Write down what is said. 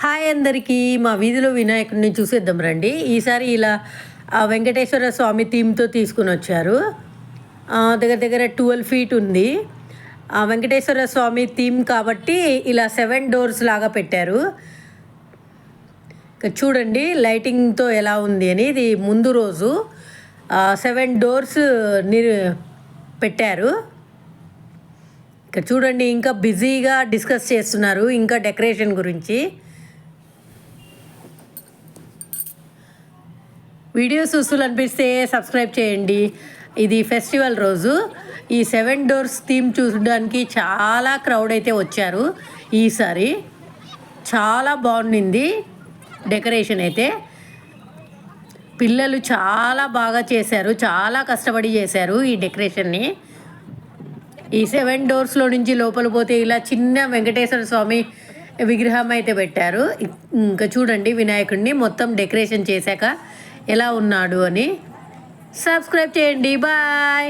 Hi అందరికీ. మా వీధిలో వినాయకుడిని చూసేద్దాం రండి. ఈసారి ఇలా వెంకటేశ్వర స్వామి థీమ్తో తీసుకుని వచ్చారు. దగ్గర దగ్గర 12 ఫీట్ ఉంది. వెంకటేశ్వర స్వామి థీమ్ కాబట్టి ఇలా 7 డోర్స్ లాగా పెట్టారు. చూడండి లైటింగ్తో ఎలా ఉంది అని. ఇది ముందు రోజు 7 డోర్స్ పెట్టారు. ఇక్కడ చూడండి ఇంకా బిజీగా డిస్కస్ చేస్తున్నారు ఇంకా డెకరేషన్ గురించి. వీడియోస్ చూస్తూ అనిపిస్తే సబ్స్క్రైబ్ చేయండి. ఇది ఫెస్టివల్ రోజు. ఈ 7 డోర్స్ థీమ్ చూడడానికి చాలా క్రౌడ్ అయితే వచ్చారు. ఈసారి చాలా బాగుండింది డెకరేషన్ అయితే. పిల్లలు చాలా బాగా చేశారు, చాలా కష్టపడి చేశారు ఈ డెకరేషన్ని. ఈ 7 డోర్స్లో నుంచి లోపల పోతే ఇలా చిన్న వెంకటేశ్వర స్వామి విగ్రహం అయితే పెట్టారు. ఇంకా చూడండి వినాయకుడిని మొత్తం డెకరేషన్ చేశాక ఎలా ఉన్నాడు అని. సబ్స్క్రైబ్ చేయండి. బాయ్.